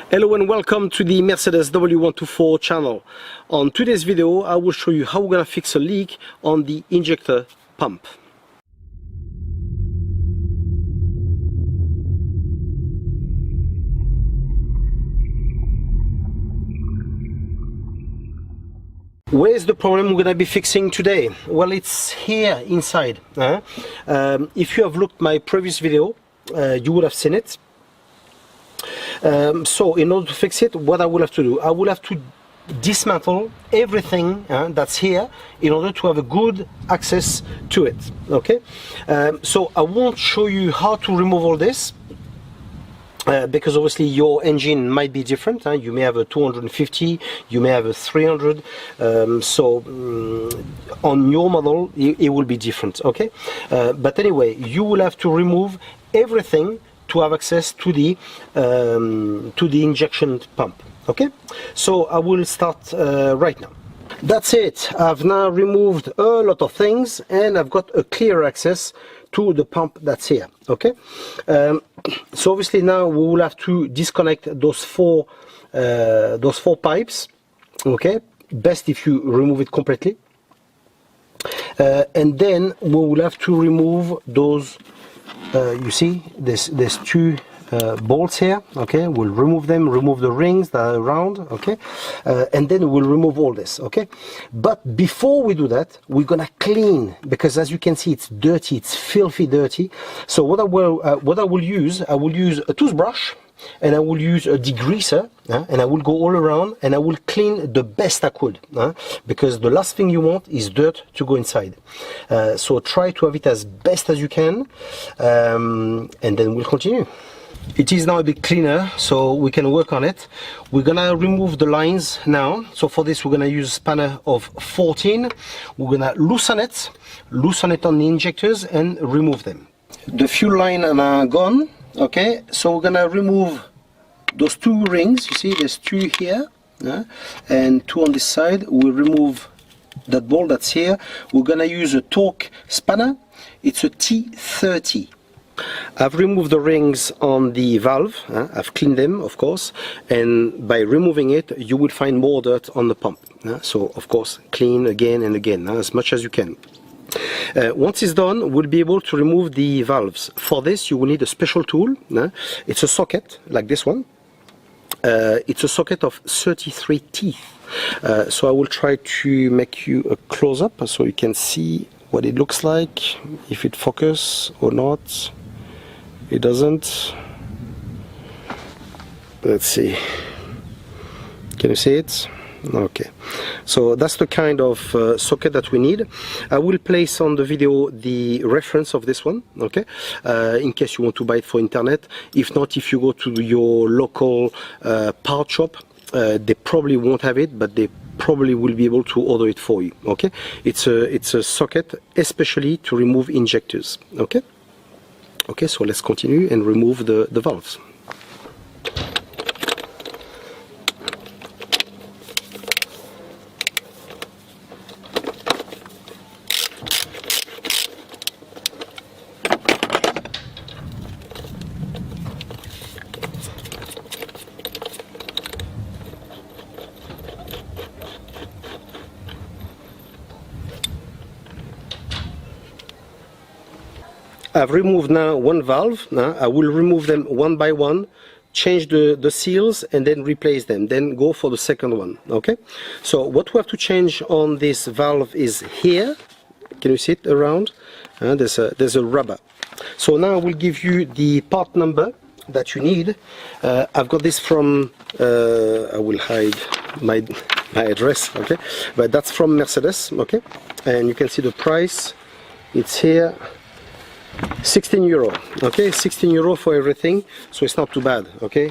Hello and welcome to the Mercedes W124 channel. On today's video I will show you how we're going to fix a leak on the injector pump. Where's the problem we're going to be fixing today? Well, it's here inside. If you have looked my previous video, you would have seen it. So in order to fix it, what I will have to do, I will have to dismantle everything that's here in order to have a good access to it. Okay, so I won't show you how to remove all this because obviously your engine might be different. You may have a 250, you may have a 300, on your model it will be different. Okay, but anyway, you will have to remove everything to have access to the injection pump. Okay, so I will start right now. That's it. I've now removed a lot of things and I've got a clear access to the pump that's here. Okay, so obviously now we will have to disconnect those four pipes. Okay, best if you remove it completely, and then we will have to remove those. You see, there's two bolts here. Okay, we'll remove them, remove the rings that are around. Okay, and then we'll remove all this. Okay, but before we do that, we're gonna clean, because as you can see, it's dirty, it's filthy dirty. So what I will use a toothbrush, and I will use a degreaser, and I will go all around and I will clean the best I could, because the last thing you want is dirt to go inside. So try to have it as best as you can, and then we'll continue. It is now a bit cleaner, so we can work on it. We're gonna remove the lines now. So for this, we're gonna use a spanner of 14. We're gonna loosen it on the injectors and remove them. The fuel line are gone. Okay, so we're gonna remove those two rings. You see, there's two here, and two on this side. We'll remove that bolt that's here. We're gonna use a torque spanner. It's a T30. I've removed the rings on the valve. I've cleaned them, of course, and by removing it, you will find more dirt on the pump. So, of course, clean again and again, as much as you can. Once it's done, we'll be able to remove the valves. For this, you will need a special tool. It's a socket like this one. It's a socket of 33 teeth. So I will try to make you a close-up so you can see what it looks like, if it focuses or not. It doesn't. Let's see. Can you see it? Okay, so that's the kind of socket that we need. I will place on the video the reference of this one, okay, in case you want to buy it for internet. If not, if you go to your local part shop, they probably won't have it, but they probably will be able to order it for you. Okay, it's a socket especially to remove injectors. Okay, so let's continue and remove the valves. I've removed now one valve. Now I will remove them one by one, change the seals and then replace them, then go for the second one. Okay, so what we have to change on this valve is here. Can you see it around? There's a rubber. So now I will give you the part number that you need. I've got this from I will hide my address, okay, but that's from Mercedes. Okay, and you can see the price, it's here. 16 euro. Okay, 16 euro for everything, so it's not too bad. Okay,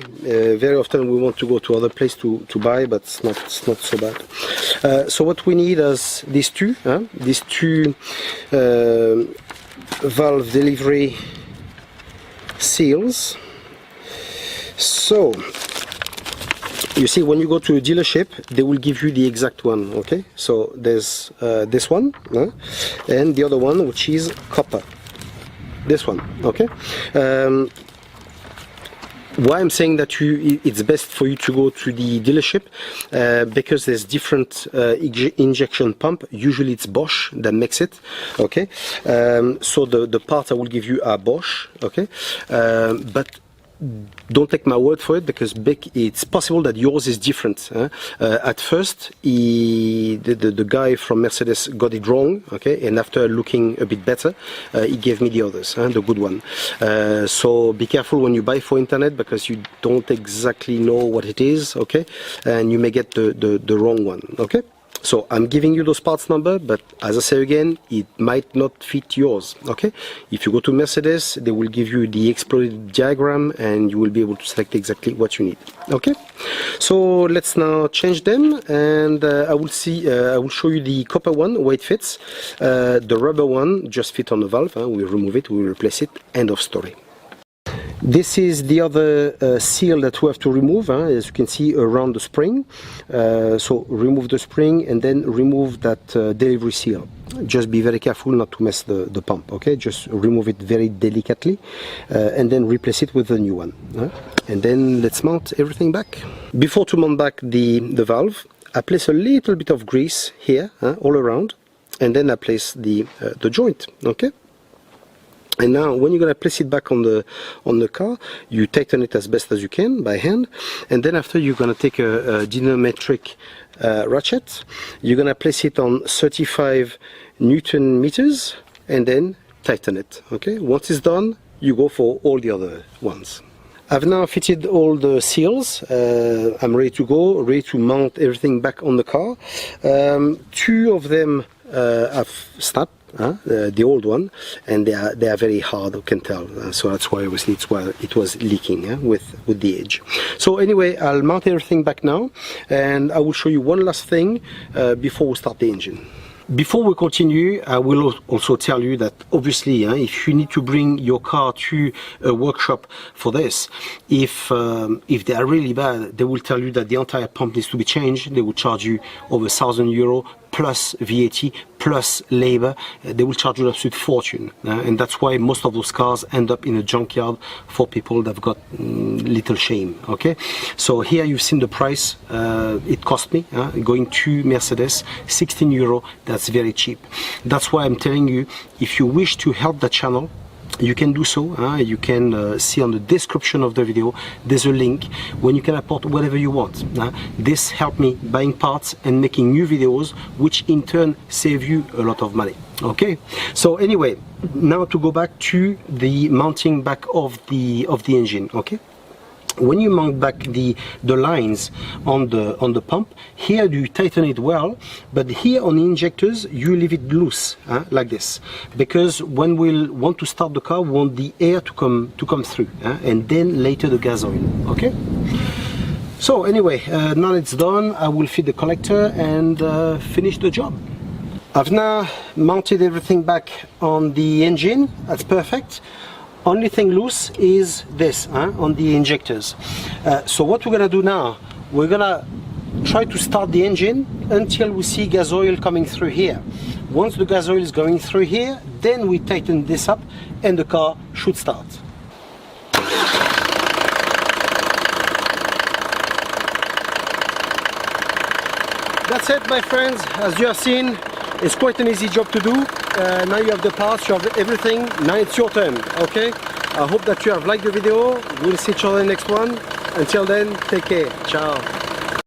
very often we want to go to other place to buy, but it's not so bad. So what we need is these two valve delivery seals. So you see, when you go to a dealership, they will give you the exact one. Okay, so there's this one and the other one, which is copper. This one. Okay, Why I'm saying that it's best for you to go to the dealership because there's different injection pump. Usually it's Bosch that makes it. Okay, so the parts I will give you are Bosch. Okay, but don't take my word for it, because it's possible that yours is different. At first, the guy from Mercedes got it wrong, okay, and after looking a bit better, he gave me the others, the good one. So be careful when you buy for internet, because you don't exactly know what it is, okay, and you may get the wrong one, okay. So I'm giving you those parts number, but as I say again, it might not fit yours, okay? If you go to Mercedes, they will give you the exploded diagram and you will be able to select exactly what you need, okay? So let's now change them, and I will show you the copper one, where it fits. The rubber one just fit on the valve, we remove it, we replace it, end of story. This is the other seal that we have to remove, as you can see, around the spring. So remove the spring and then remove that delivery seal. Just be very careful not to mess the pump, okay? Just remove it very delicately and then replace it with a new one. And then let's mount everything back. Before to mount back the valve, I place a little bit of grease here, all around, and then I place the joint, okay? And now when you're going to place it back on the car, you tighten it as best as you can by hand, and then after you're going to take a dynametric ratchet, you're going to place it on 35 Newton meters and then tighten it, okay? Once it's done, you go for all the other ones. I've now fitted all the seals. I'm ready to go, ready to mount everything back on the car. Two of them have snapped. The old one, and they are very hard, you can tell, so that's why obviously it was leaking with the edge. So anyway, I'll mount everything back now, and I will show you one last thing before we start the engine. Before we continue, I will also tell you that obviously if you need to bring your car to a workshop for this, if they are really bad, they will tell you that the entire pump needs to be changed. They will charge you over €1,000 plus VAT plus labor. They will charge you an absolute fortune, and that's why most of those cars end up in a junkyard for people that have got little shame, okay? So here you've seen the price. It cost me going to Mercedes €16. That's very cheap. That's why I'm telling you, if you wish to help the channel, you can do so. You can see on the description of the video, there's a link when you can import whatever you want. This helped me buying parts and making new videos, which in turn save you a lot of money. Okay, so anyway, now to go back to the mounting back of the engine. Okay, when you mount back the lines on the pump, here you tighten it well, but here on the injectors you leave it loose, like this, because when we'll want to start the car, we want the air to come through, and then later the gas oil. Okay, so anyway, now it's done, I will feed the collector and finish the job. I've now mounted everything back on the engine. That's perfect. Only thing loose is this on the injectors. So what we're gonna do now, we're gonna try to start the engine until we see gas oil coming through here. Once the gas oil is going through here, then we tighten this up and the car should start. That's it, my friends. As you have seen, it's quite an easy job to do. Now you have the parts, you have everything. Now it's your turn, okay? I hope that you have liked the video. We'll see each other in the next one. Until then, take care. Ciao.